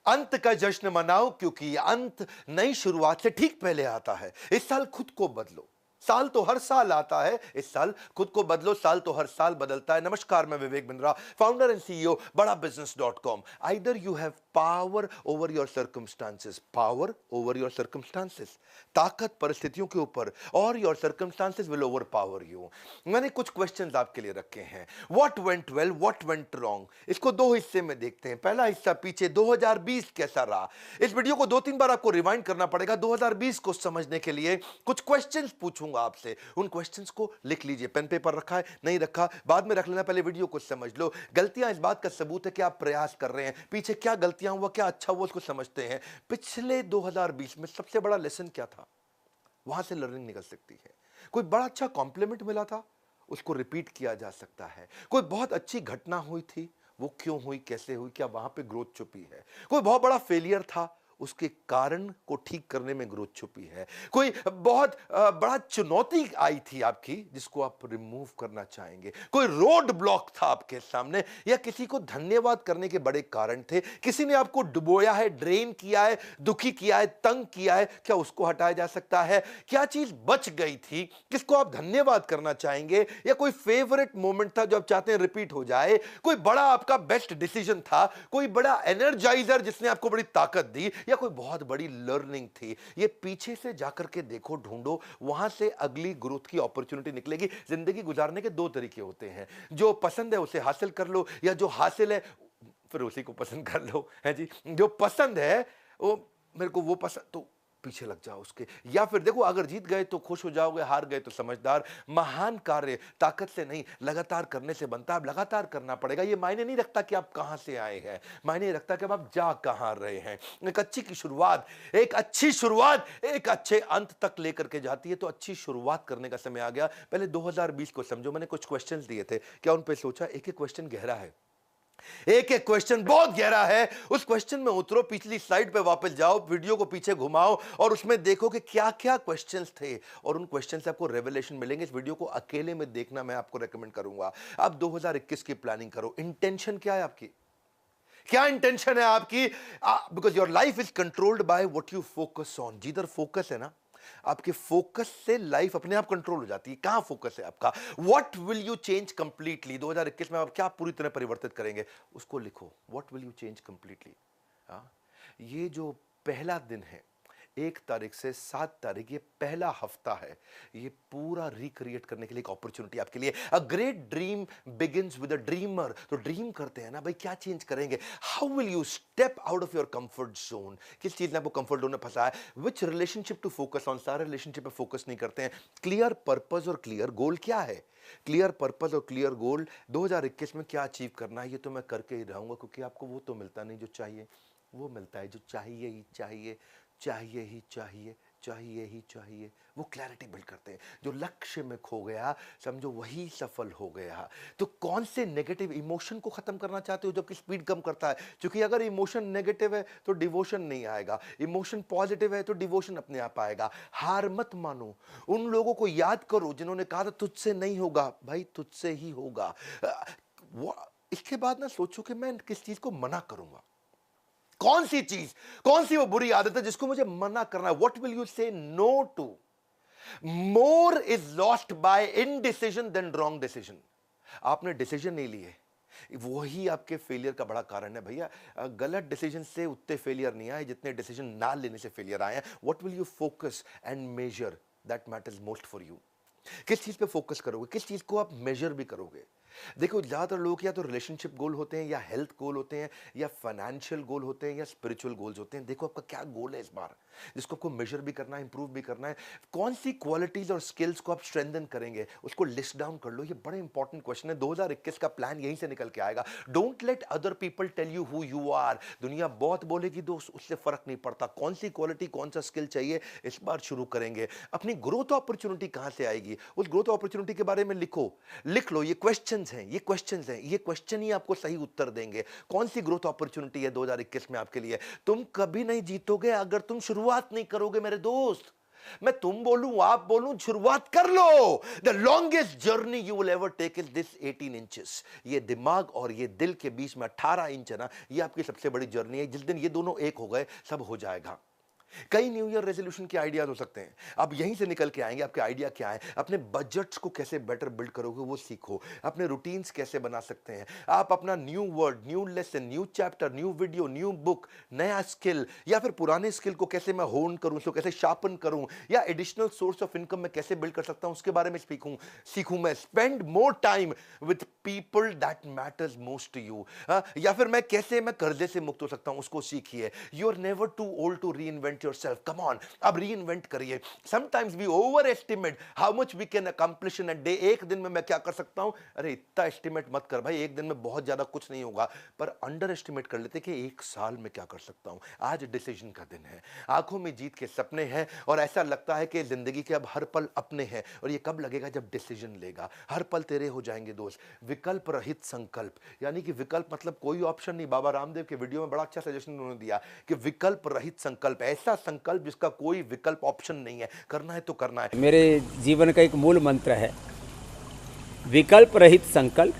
अंत का जश्न मनाओ, क्योंकि अंत नई शुरुआत से ठीक पहले आता है। इस साल खुद को बदलो। साल तो हर साल आता है, इस साल खुद को बदलो। साल तो हर साल बदलता है। नमस्कार, मैं Vivek Bindra, founder and CEO Bada बिजनेस.com। Either you have power over your circumstances, power over your circumstances, ताकत परिस्थितियों के ऊपर, और your circumstances will overpower you. मैंने कुछ क्वेश्चंस आपके लिए रखे हैं। What went well, what went wrong, इसको दो हिस्से में देखते हैं। पहला हिस्सा पीछे 2020 कैसा रहा। इस वीडियो को 2-3 बार आपको रिवाइंड करना पड़ेगा 2020 को समझने के लिए। कुछ क्वेश्चंस पूछूंगा आपसे, उन क्वेश्चंस को लिख लीजिए। पेन पेपर रखा है, नहीं रखा बाद में रख लेना, पहले वीडियो को समझ लो। गलतियां इस बात का सबूत है कि आप प्रयास कर रहे हैं। पीछे क्या गलतियां हुआ, क्या अच्छा हुआ, उसको समझते हैं। पिछले 2020 में सबसे बड़ा लेसन क्या था, वहां से लर्निंग निकल सकती है। कोई बड़ा अच्छा कॉम्प्लीमेंट मिला था, उसको रिपीट किया जा सकता है। कोई बहुत अच्छी घटना हुई थी, वो क्यों हुई, कैसे हुई, क्या वहां पे ग्रोथ छुपी है। कोई बहुत बड़ा फेलियर था, उसके कारण को ठीक करने में ग्रोथ छुपी है। कोई बहुत बड़ा चुनौती आई थी आपकी, जिसको आप रिमूव करना चाहेंगे। कोई रोड ब्लॉक था आपके सामने, या किसी को धन्यवाद करने के बड़े कारण थे। किसी ने आपको डुबोया है, ड्रेन किया है, दुखी किया है, तंग किया है, क्या उसको हटाया जा सकता है। क्या चीज बच गई थी, किसको आप धन्यवाद करना चाहेंगे। या कोई फेवरेट मोमेंट था जो आप चाहते हैं रिपीट हो जाए। कोई बड़ा आपका बेस्ट डिसीजन था, कोई बड़ा एनर्जाइजर जिसने आपको बड़ी ताकत दी, या कोई बहुत बड़ी लर्निंग थी। ये पीछे से जाकर के देखो, ढूंढो, वहां से अगली ग्रोथ की अपॉर्चुनिटी निकलेगी। जिंदगी गुजारने के दो तरीके होते हैं, जो पसंद है उसे हासिल कर लो, या जो हासिल है फिर उसी को पसंद कर लो, है जी। जो पसंद है वो, मेरे को वो पसंद, तो पीछे लग जाओ उसके। या फिर देखो, अगर जीत गए तो खुश हो जाओगे, हार गए तो समझदार। महान कार्य ताकत से नहीं, लगातार करने से बनता है। अब लगातार करना पड़ेगा। ये मायने नहीं रखता कि आप कहां से आए हैं, मायने रखता कि अब आप जा कहां रहे हैं। एक अच्छी की शुरुआत, एक अच्छी शुरुआत एक अच्छे अंत तक लेकर के जाती है। तो अच्छी शुरुआत करने का समय आ गया। पहले 2020 को समझो। मैंने कुछ क्वेश्चंस दिए थे, क्या उन पे सोचा। एक एक क्वेश्चन गहरा है, एक एक क्वेश्चन बहुत गहरा है। उस क्वेश्चन में उतरो, पिछली स्लाइड पे वापस जाओ, वीडियो को पीछे घुमाओ, और उसमें देखो कि क्या क्या क्वेश्चंस थे, और उन क्वेश्चन से आपको रेवलेशन मिलेंगे। इस वीडियो को अकेले में देखना मैं आपको रेकमेंड करूंगा। अब 2021 की प्लानिंग करो। इंटेंशन क्या है आपकी, क्या इंटेंशन है आपकी। Because your life is controlled by what you focus on. जिधर फोकस है ना, आपके फोकस से लाइफ अपने आप कंट्रोल हो जाती है। कहां फोकस है आपका। What will you change completely, 2021 में आप क्या पूरी तरह परिवर्तित करेंगे, उसको लिखो। What will you change completely. ये जो पहला दिन है, 1 तारीख से 7 तारीख, ये पहला हफ्ता है। ये पूरा रिक्रिएट करने के लिए एक अपॉर्चुनिटी आपके लिए। A great dream begins with a dreamer. तो ड्रीम करते हैं ना भाई, क्या चेंज करेंगे। How will you step out of your comfort zone. किस चीज ने आपको कंफर्ट जोन में फंसा है। विच रिलेशनशिप टू फोकस ऑन। सारे रिलेशनशिप पे फोकस नहीं करते हैं। क्लियर पर्पस और क्लियर गोल क्या है। क्लियर पर्पस और क्लियर गोल, 2021 में क्या अचीव करना है, ये तो मैं करके ही रहूंगा, क्योंकि आपको वो तो मिलता नहीं जो चाहिए। वो मिलता है जो चाहिए ही चाहिए, चाहिए ही चाहिए, चाहिए ही चाहिए। वो क्लैरिटी बिल्ड करते हैं। जो लक्ष्य में खो गया, समझो वही सफल हो गया। तो कौन से नेगेटिव इमोशन को खत्म करना चाहते हो जो कि स्पीड कम करता है। क्योंकि अगर इमोशन नेगेटिव है तो डिवोशन नहीं आएगा, इमोशन पॉजिटिव है तो डिवोशन अपने आप आएगा। हार मत मानो। उन लोगों को याद करो जिन्होंने कहा था तुझसे नहीं होगा, भाई तुझसे ही होगा। इसके बाद ना सोचो कि मैं किस चीज को मना करूंगा। कौन सी चीज, कौन सी वो बुरी आदत है जिसको मुझे मना करना है। What will you say no to. More is lost by indecision than wrong decision. आपने डिसीजन नहीं लिए, वही आपके फेलियर का बड़ा कारण है भैया। गलत डिसीजन से उतने फेलियर नहीं आए जितने डिसीजन ना लेने से फेलियर आए हैं। What will you focus and measure, that matters most for you. किस चीज पे फोकस करोगे, किस चीज को आप मेजर भी करोगे। देखो, ज्यादातर लोग या तो रिलेशनशिप गोल होते हैं, या हेल्थ गोल होते हैं, या फाइनेंशियल गोल होते हैं, या स्पिरिचुअल गोल्स होते हैं। देखो आपका क्या गोल है इस बार, जिसको आपको मेजर भी करना है, इंप्रूव भी करना है। कौन सी क्वालिटीज और स्किल्स को आप स्ट्रेंथन करेंगे, उसको लिस्ट डाउन कर लो। ये बड़े इंपॉर्टेंट क्वेश्चन है। 2021 का प्लान यहीं से निकल के आएगा। Don't let other people tell you who you are. दुनिया बहुत बोलेगी दोस्त, उससे फर्क नहीं पड़ता। कौन सी क्वालिटी, कौन सा स्किल चाहिए, इस बार शुरू करेंगे। अपनी ग्रोथ अपॉर्चुनिटी कहां से आएगी, उस ग्रोथ अपॉर्चुनिटी के बारे में लिखो, लिख लो। ये क्वेश्चंस हैं, ये क्वेश्चंस हैं, ये क्वेश्चन ही आपको सही उत्तर देंगे। कौन सी ग्रोथ अपॉर्चुनिटी है 2021 में आपके लिए। तुम कभी नहीं जीतोगे अगर तुम शुरुआत नहीं करोगे मेरे दोस्त। मैं तुम बोलूं आप बोलूं, शुरुआत कर लो। The longest journey you will ever take is this 18 inches. ये दिमाग और ये दिल के बीच में 18 इंच है ना, ये आपकी सबसे बड़ी जर्नी है। जिस दिन ये दोनों एक हो गए, सब हो जाएगा। कई न्यू ईयर रेजोल्यूशन के आइडियाज हो सकते हैं, आप यहीं से निकल के आएंगे। आपके आइडिया क्या है? अपने बजट्स को कैसे बेटर बिल्ड करोगे वो सीखो। अपने रूटीन्स कैसे बना सकते हैं आप? अपना new word, new lesson, new chapter, new video, new book, नया स्किल, या फिर पुराने स्किल को कैसे मैं होन करूं, उसको कैसे शार्पन करूं, या एडिशनल सोर्स ऑफ इनकम में कैसे बिल्ड कर सकता हूं, उसके बारे में सीखूं मैं। Spend more time with people that matters most to you. या फिर मैं कैसे मैं कर्जे से मुक्त हो सकता हूं, उसको सीखिए। You are never too old to reinvent yourself. Come on, अब रीइन्वेंट करिए। Sometimes we overestimate how much we can accomplish in a day. एक दिन में मैं क्या कर सकता हूं? अरे इतना एस्टिमेट मत कर भाई, एक दिन में बहुत ज्यादा कुछ नहीं होगा, पर अंडर एस्टिमेट कर लेते कि एक साल में क्या कर सकता हूं। आज डिसीजन का दिन है, आंखों में जीत के सपने हैं, और ऐसा लगता है कि जिंदगी के अब हर पल अपने हैं। और ये कब लगेगा? जब डिसीजन लेगा। हर पल तेरे हो जाएंगे दोस्त। विकल्प रहित संकल्प, यानी कि विकल्प मतलब कोई ऑप्शन नहीं। बाबा रामदेव के वीडियो में बड़ा अच्छा सजेशन उन्होंने दिया कि विकल्प रहित संकल्प, ऐसा संकल्प जिसका कोई विकल्प ऑप्शन नहीं है। करना है तो करना है। मेरे जीवन का एक मूल मंत्र है, विकल्प रहित संकल्प,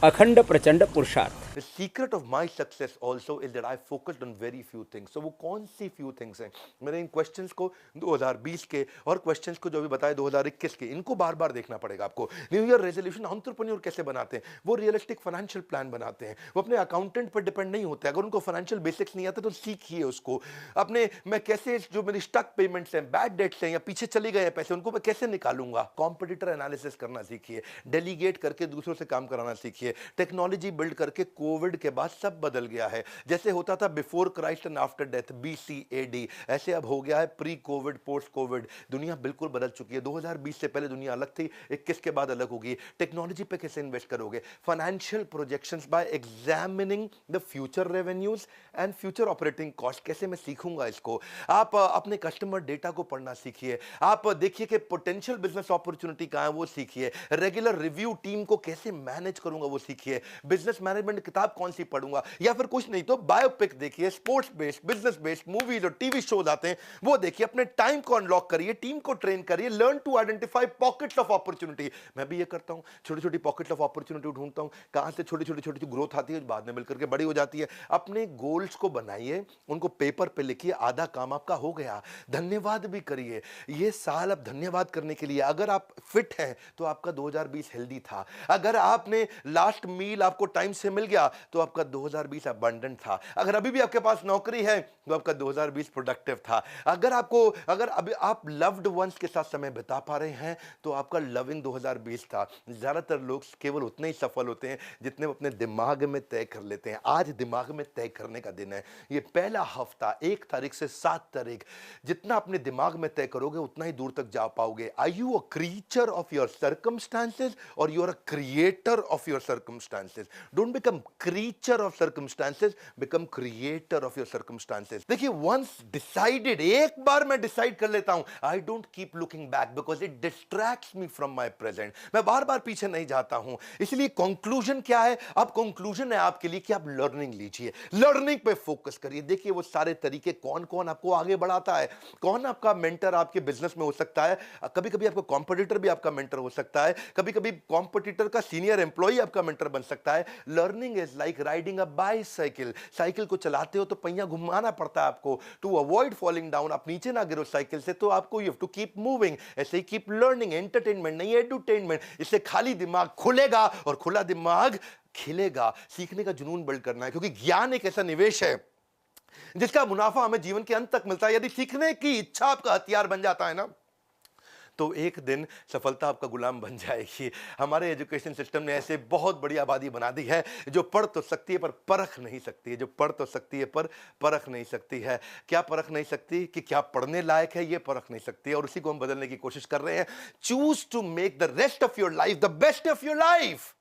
अखंड प्रचंड पुरुषार्थ। The secret of my success also is that I focused on very few things. So वो कौन सी few things हैं? मैंने इन क्वेश्चंस को 2020 के और क्वेश्चंस को जो भी बताए 2021 के, इनको बार बार देखना पड़ेगा आपको। न्यू ईयर रेजोल्यूशन एंटरप्रेन्योर कैसे बनाते हैं? वो रियलिस्टिक फाइनेंशियल प्लान बनाते हैं। वो अपने अकाउंटेंट पर डिपेंड नहीं होते। अगर उनको फाइनेंशियल बेसिक्स नहीं आता तो सीखिए उसको। अपने मैं कैसे जो मेरी स्टक पेमेंट्स हैं, बैड डेट्स हैं, या पीछे चले गए हैं पैसे, उनको मैं कैसे निकालूंगा। कॉम्पिटिटर एनालिसिस करना सीखिए। डेलीगेट करके दूसरों से काम कराना सीखिए। टेक्नोलॉजी बिल्ड करके कोविड के बाद सब बदल गया है। जैसे होता था before Christ and after death, BC-AD, ऐसे अब हो गया है प्री कोविड, पोस्ट कोविड। दुनिया बिल्कुल बदल चुकी है। 2020 से पहले दुनिया अलग थी, 21 के बाद अलग होगी। टेक्नोलॉजी पे कैसे इन्वेस्ट करोगे? Financial projections bye examining the future revenues and future operating cost. कैसे मैं सीखूंगा इसको? आप अपने कस्टमर डेटा को पढ़ना सीखिए। आप देखिए कि पोटेंशियल बिजनेस अपॉर्चुनिटी कहां है, वो सीखिए। रेगुलर रिव्यू टीम को कैसे मैनेज करूंगा, वो सीखिए। बिजनेस मैनेजमेंट किताब कौन सी पढ़ूंगा, या फिर कुछ नहीं तो बायोपिक देखिए। Sports based, business based movies और टीवी शोज आते हैं, वो देखिए। अपने टाइम को अनलॉक करिए, टीम को ट्रेन करिए। Learn to identify pockets of opportunity. मैं भी ये करता हूं, छोटी छोटी पॉकेट्स ऑफ अपॉर्चुनिटी ढूंढता हूं, कहां से छोटी छोटी छोटी ग्रोथ आती है, बाद में मिलकर के बड़ी हो जाती है। अपने गोल्स को बनाइए, उनको पेपर पे लिखिए। आधा काम आपका हो गया। धन्यवाद भी करिए। ये साल अब धन्यवाद करने के लिए। अगर आप फिट हैं तो आपका 2020 हेल्दी था। अगर आपने लास्ट मील आपको टाइम से मिल गया तो आपका 2020 अबंडेंट था। अगर अभी भी आपके पास नौकरी है तो आपका 2020 प्रोडक्टिव था। अगर अभी आप लव्ड वंस के साथ समय बिता पा रहे हैं तो आपका लविंग 2020 था। ज्यादातर लोग केवल उतने ही सफल होते हैं जितने वो अपने दिमाग में तय कर लेते हैं। आज दिमाग में तय करने का दिन है। ये पहला हफ्ता 1 तारीख से 7 तारीख, जितना अपने दिमाग में तय करोगे उतना ही दूर तक जा पाओगे। Are you a creature of your circumstances और you are a creator of your circumstances? Don't become creature of circumstances, become creator of your circumstances. देखिए, once decided, एक बार मैं डिसाइड कर लेता हूं, I don't keep looking back because it distracts me from my present. मैं बार बार पीछे नहीं जाता हूं। इसलिए कंक्लूजन क्या है? अब कंक्लूजन है आपके लिए कि आप लर्निंग लीजिए, लर्निंग पे फोकस करिए। देखिए वो सारे तरीके कौन कौन आपको आगे बढ़ाता है, कौन आपका मेंटर आपके बिजनेस में हो सकता है। कभी कभी आपका कॉम्पिटिटर भी आपका मेंटर हो सकता है, कभी कभी कॉम्पिटिटर का सीनियर एम्प्लॉय आपका मेंटर बन सकता है। Learning is like riding a bicycle. Cycle को चलाते हो तो पहिया घुमाना पड़ता है आपको, टू अवॉइड फॉलिंग डाउन। आप नीचे ना गिरो साइकिल से, तो आपको you have to keep moving. ऐसे ही कीप लर्निंग। एंटरटेनमेंट नहीं, एडुटेनमेंट। इससे खाली दिमाग खुलेगा और खुला दिमाग खिलेगा। सीखने का जुनून बिल्ड करना है, क्योंकि ज्ञान एक ऐसा निवेश है जिसका मुनाफा हमें जीवन के अंत तक मिलता है। यदि सीखने की इच्छा आपका हथियार बन जाता है ना, तो एक दिन सफलता आपका गुलाम बन जाएगी। हमारे एजुकेशन सिस्टम ने ऐसे बहुत बड़ी आबादी बना दी है जो पढ़ तो सकती है पर परख नहीं सकती है, जो पढ़ तो सकती है पर परख नहीं सकती है। क्या परख नहीं सकती? कि क्या पढ़ने लायक है, ये परख नहीं सकती है। और उसी को हम बदलने की कोशिश कर रहे हैं। Choose to make the rest of your life the best of your life.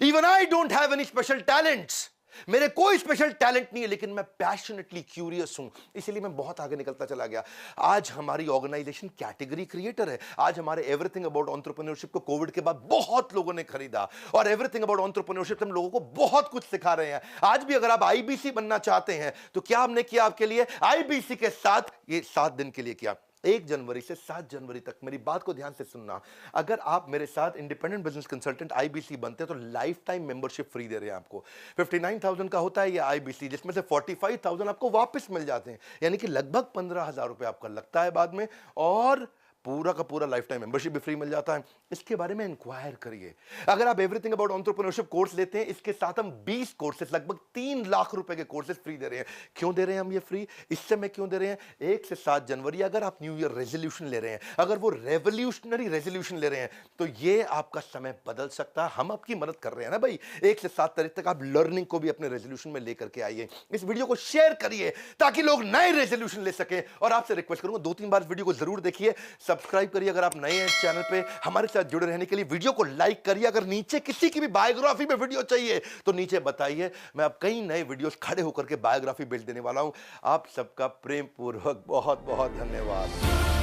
Even I don't have any special talents. मेरे कोई स्पेशल टैलेंट नहीं है, लेकिन मैं पैशनेटली क्यूरियस हूं, इसलिए मैं बहुत आगे निकलता चला गया। आज हमारी ऑर्गेनाइजेशन कैटेगरी क्रिएटर है। आज हमारे एवरीथिंग अबाउट एंटरप्रेन्योरशिप को कोविड के बाद बहुत लोगों ने खरीदा, और एवरीथिंग अबाउट एंटरप्रेन्योरशिप हम लोगों को बहुत कुछ सिखा रहे हैं। आज भी अगर आप आईबीसी बनना चाहते हैं तो क्या हमने किया आपके लिए? आईबीसी के साथ ये 7 दिन के लिए किया। 1 जनवरी से 7 जनवरी तक मेरी बात को ध्यान से सुनना। अगर आप मेरे साथ इंडिपेंडेंट बिजनेस कंसल्टेंट आईबीसी बनते हैं तो लाइफ टाइम मेंबरशिप फ्री दे रहे हैं आपको। 59,000 का होता है ये आईबीसी, जिसमें से 45,000 आपको वापस मिल जाते हैं, यानी कि लगभग 15,000 रुपए आपका लगता है बाद में, और पूरा का पूरा लाइफ टाइम मेंबरशिप भी फ्री मिल जाता है। इसके बारे में इंक्वायर करिए। अगर आप एवरीथिंग अबाउट एंटरप्रेन्योरशिप कोर्स लेते हैं, इसके साथ हम 20 कोर्सेज, लगभग 3 लाख रुपए के कोर्सेज फ्री दे रहे हैं। क्यों दे रहे हैं हम ये फ्री? इस समय क्यों दे रहे हैं? 1 से 7 जनवरी अगर आप न्यू ईयर रेजोल्यूशन ले रहे हैं, अगर वो रेवोल्यूशनरी रेजोल्यूशन ले रहे हैं, तो ये आपका समय बदल सकता है। हम आपकी मदद कर रहे हैं ना भाई। 1 से 7 तारीख तक आप लर्निंग को भी अपने रेजोल्यूशन में लेकर के आइए। इस वीडियो को शेयर करिए ताकि लोग नए रेजोल्यूशन ले सकें। और आपसे रिक्वेस्ट करूंगा 2-3 बार इस वीडियो को जरूर देखिए, सब्सक्राइब करिए अगर आप नए हैं इस चैनल पे। हमारे साथ जुड़े रहने के लिए वीडियो को लाइक करिए। अगर नीचे किसी की भी बायोग्राफी में वीडियो चाहिए तो नीचे बताइए, मैं अब कई नए वीडियोस खड़े होकर के बायोग्राफी भेज देने वाला हूं। आप सबका प्रेम पूर्वक बहुत बहुत धन्यवाद।